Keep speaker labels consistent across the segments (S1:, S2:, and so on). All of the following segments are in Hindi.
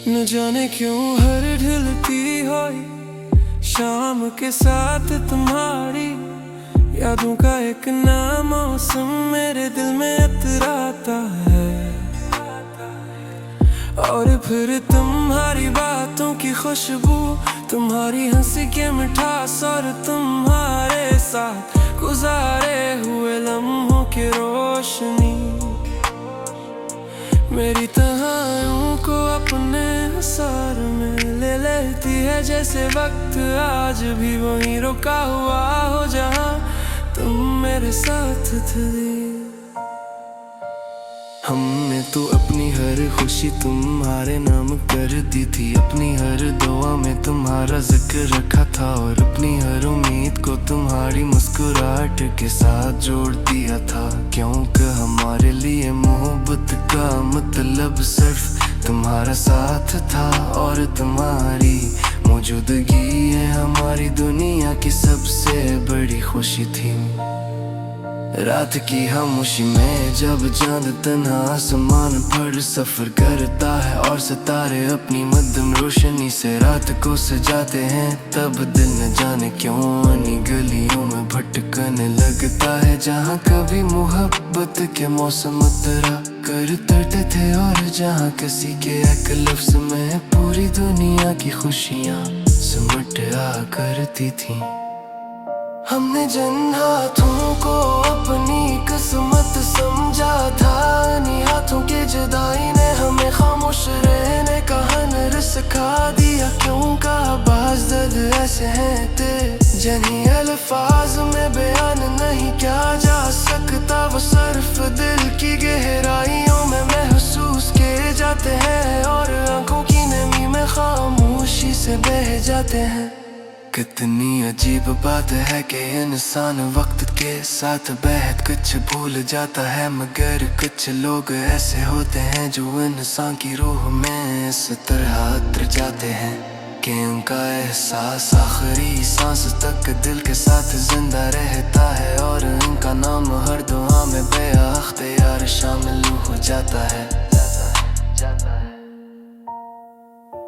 S1: न जाने क्यों हर ढलती हुई शाम के साथ तुम्हारी यादों का एक नया मौसम मेरे दिल में इतराता है। और फिर तुम्हारी बातों की खुशबू, तुम्हारी हंसी के मिठास और तुम्हारे साथ गुजारे हुए लम्हों की रोशनी मेरी तन्हाइयों को अपने असर में ले लेती है। जैसे वक्त आज भी वहीं रुका हुआ हो जहाँ तुम मेरे साथ थे। हमने तो अपनी हर खुशी तुम्हारे नाम कर दी थी, अपनी हर दुआ में तुम्हारा जिक्र रखा था और अपनी हर उम्मीद को तुम्हारी मुस्कुराहट के साथ जोड़ दिया था। क्योंकि हमारे लिए मोहब्बत का मतलब सिर्फ तुम्हारा साथ था और तुम्हारी मौजूदगी है हमारी दुनिया की सबसे बड़ी खुशी थी। रात की खामोशी में जब चांद तन्हा आसमान पर सफर करता है और सितारे अपनी मध्यम रोशनी से रात को सजाते हैं, तब दिल न जाने क्यों अन्य गलियों में भटकने लगता है जहाँ कभी मोहब्बत के मौसम उतरा करते थे और जहाँ किसी के एक लफ्ज़ में पूरी दुनिया की खुशियाँ सिमट आ करती थी। हमने जिन हाथों को अपनी किस्मत समझा था, इन्हीं हाथों की जुदाई ने हमें खामोश रहने का हुनर सिखा दिया। क्यों का बाज़ दर्द ऐसे हैं जिन्हें अल्फाज में बयान नहीं किया जा सकता, वो सिर्फ दिल की गहराइयों में महसूस किए जाते हैं और आंखों की नमी में खामोशी से बह जाते हैं। कितनी अजीब बात है कि इंसान वक्त के साथ बेहद कुछ भूल जाता है, मगर कुछ लोग ऐसे होते हैं जो इंसान की रूह में इस तरह उतर जाते हैं कि उनका एहसास आखिरी सांस तक दिल के साथ जिंदा रहता है और उनका नाम हर दुआ में बेअख्तियार शामिल हो जाता है।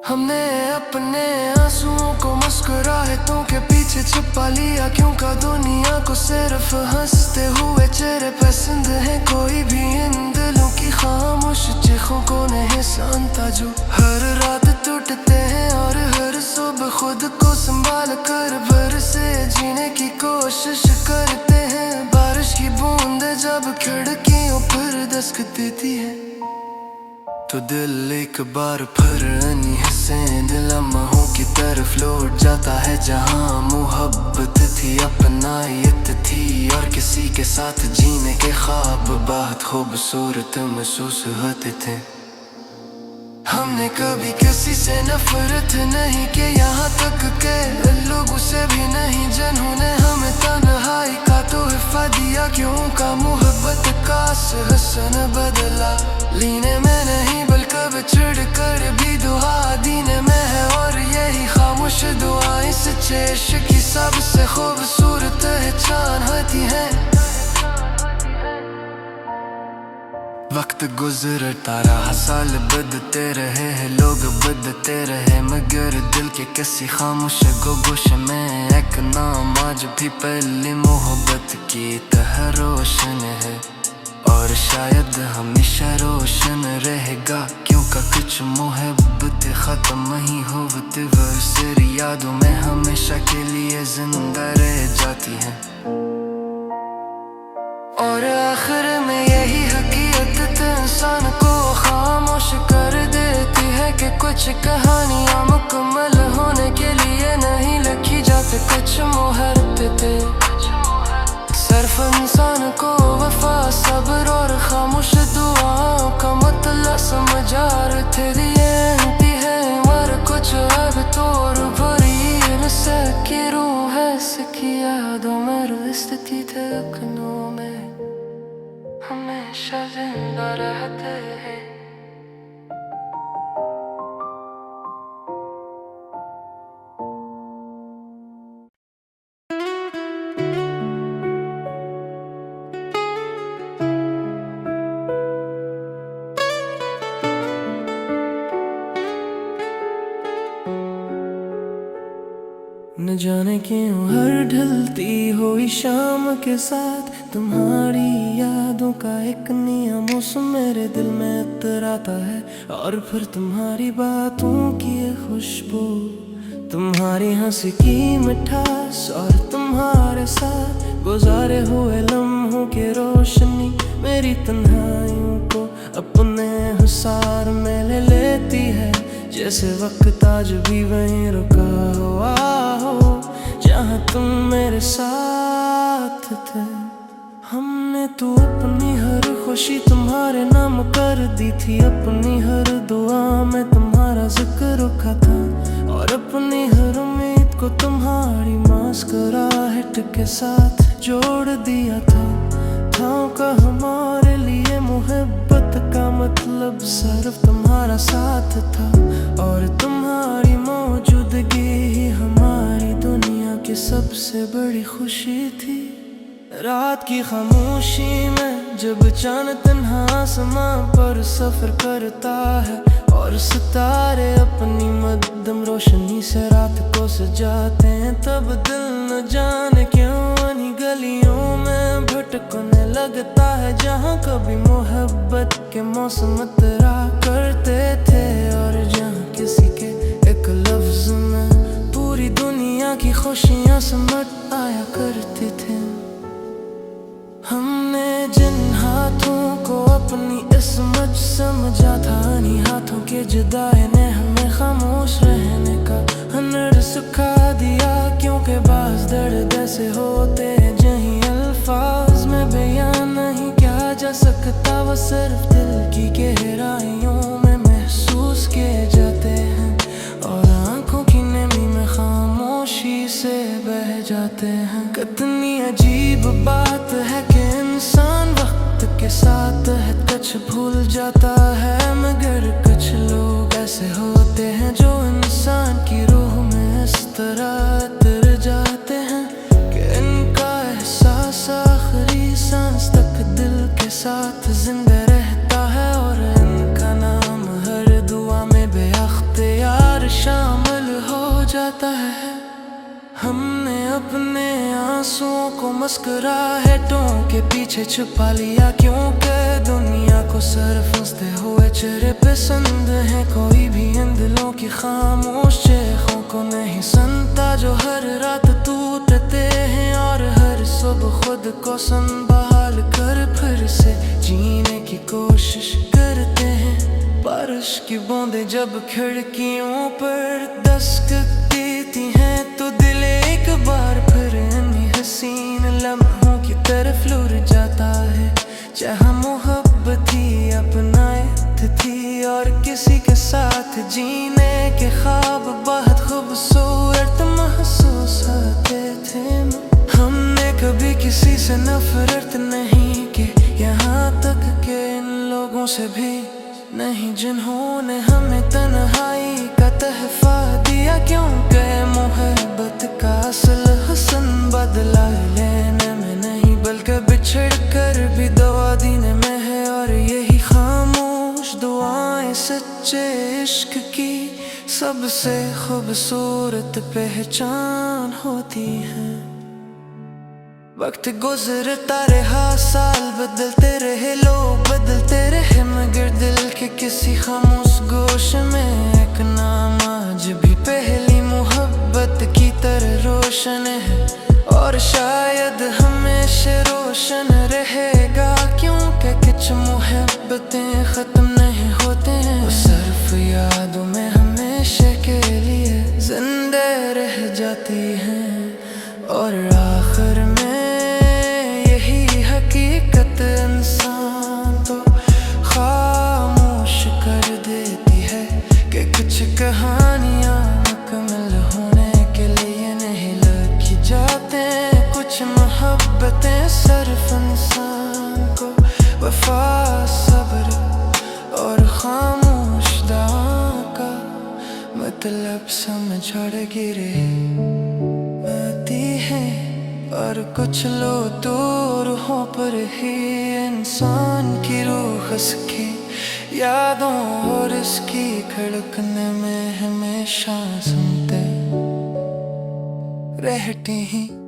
S1: हमने अपने आंसुओं को मुस्कुराहटों के पीछे छुपा लिया, क्योंकि दुनिया को सिर्फ हंसते हुए चेहरे पसंद है। कोई भी इन दिलों की खामोश चीखों को नहीं सुनता जो हर रात टूटते हैं और हर सुबह खुद को संभाल कर भर से जीने की कोशिश करते हैं। बारिश की बूंदें जब खिड़कियों पर दस्तक देती है तो दिल एक बार फिर लम्हों की तरफ लौट जाता है जहाँ मोहब्बत थी, अपनायत थी और किसी के साथ जीने के ख्वाब बहुत खूबसूरत महसूस होते थे। हमने कभी किसी से नफरत नहीं की, यहाँ तक के लोगों से भी नहीं जिन्होंने हमें तन्हाई का तोहफा दिया। क्यों का मोहब्बत का हसन बदला लीने में नहीं बल्कि बिछड़ कर भी दुआ दीने में है, और यही खामोश दुआएं सच्चे इश्क की सबसे खूबसूरत पहचान होती है। वक्त गुजरता रहा, साल बदलते रहे हैं, लोग बदलते रहे, मगर दिल के किसी खामोश गोश में एक नाम आज भी पहली मोहब्बत की तरह रोशन है और शायद हमेशा रोशन रहेगा। क्योंकि कुछ मोहब्बत खत्म नहीं होती, वह सिर यादों में हमेशा के लिए जिंदा रह जाती है। और आखिर में यही हकीकत इंसान को खामोश कर देती है कि कुछ कहानियाँ मुकम्मल होने के लिए नहीं लिखी जाती। कुछ मोहब्बतें सिर्फ इंसान को वफा सब्र और खामोश दुआओं का मतलब समझा थे दिए है, और कुछ अब तोड़ भरी सकी रूह है सकी यादों में रुस्ती धड़कनों में हमेशा जिंदा रहते हैं। न जाने क्यों हर ढलती हुई शाम के साथ तुम्हारी यादों का एक नया मौसम मेरे दिल में उतराता है। और फिर तुम्हारी बातों की खुशबू, तुम्हारी हंसी की मिठास और तुम्हारे साथ गुजारे हुए लम्हों की रोशनी मेरी तन्हाइयों को अपने हुसार में ले लेती है। जैसे वक्त आज भी वहीं रुका हुआ हो जहाँ तुम मेरे साथ थे। हमने तो अपनी हर खुशी तुम्हारे नाम कर दी थी, अपनी हर दुआ में तुम्हारा जिक्र रखा था, और अपनी हर उम्मीद को तुम्हारी मुस्कुराहट के साथ जोड़ दिया था। का हमारे लिए मोहब्बत का मतलब सिर्फ तुम्हारा साथ था, और तुम्हारी मौजूदगी ही हमारी दुनिया की सबसे बड़ी खुशी थी। रात की खामोशी में जब चांद तन्हा आसमां पर सफर करता है और सितारे अपनी मध्यम रोशनी से रात को सजाते हैं, तब दिल न जाने क्यों उन्हीं गलियों में भटकने लगता है जहाँ कभी मोहब्बत के मौसम तरा करते थे, और जहाँ किसी के एक लफ्ज में पूरी दुनिया की खुशियाँ समट आया करती थी। हमने जिन हाथों को अपनी इसमत समझा था, नहीं हाथों के जुदाई ने हमें खामोश रहने का हुनर सिखा दिया, क्योंकि बाज़ दर्द ऐसे होते हैं जहीं अल्फाज में बयान नहीं किया जा सकता, वो सिर्फ दिल की गहराइयों में महसूस किए जाते हैं, और आंखों की नमी में खामोशी से बह जाते हैं। कितनी अजीब बात है कि इंसान वक्त के साथ है कुछ भूल जाता है, मगर कुछ लोग ऐसे होते हैं जो इंसान की रूह में इस तरह उतर जाते हैं कि इनका एहसास आखिरी सांस तक दिल के साथ जिंदा रहता है, और इनका नाम हर दुआ में बेअख्तियार शामिल हो जाता है। हमने अपने आंसुओं को मुस्कुराहटों के पीछे छुपा लिया, क्योंकि दुनिया को सिर्फ हंसते हुए चेहरे पसंद हैं, कोई भी इन दिलों की खामोश चीखों को नहीं सुनता जो हर रात टूटते हैं, और हर सुबह खुद को संभाल कर फिर से जीने की कोशिश करते हैं। बारिश की बूंदें जब खिड़कियों पर दस्तक देती हैं तो दिल एक बार फिर इन्हीं हसीन लम्हों की तरफ लुढ़ जाता है, जहाँ मोहब्बत ही अपनायत थी और किसी के साथ जीने के ख्वाब बहुत खूबसूरत महसूस होते थे। हमने कभी किसी से नफरत नहीं की, यहाँ तक कि इन लोगों से भी नहीं जिन्होंने हमें तन्हाई का तहफा दिया, क्योंकि मोहब्बत का असल हसन बदला लेने में नहीं बल्कि बिछड़ कर भी दुआ देने में है, और यही खामोश दुआएं सच्चे इश्क की सबसे खूबसूरत पहचान होती हैं। वक्त गुजरता रहा, साल बदलते रहे, लोग बदलते रहे, मगर दिल के किसी खामोश गोश में एक नाम आज भी पहली मोहब्बत की तरह रोशन है, और शायद हमेशा रोशन रहेगा, क्योंकि कुछ मोहब्बतें खत्म नहीं होते हैं, वो सिर्फ यादों में हमेशा के लिए जिंदा रह जाती हैं। और आखिर में यही हकीकत इंसान तो खामोश कर देती है कि कुछ कहानियाँ मुकम्मल होने के लिए नहीं लिखी जाते, कुछ मोहब्बतें सिर्फ इंसान को वफा सब्र और खामोश दुआ का मतलब समझ गिरे आती है, और कुछ लोग दूर हो पर ही इंसान की रूह उसकी यादों और इसकी धड़कने में हमेशा सुनते। रहते हैं।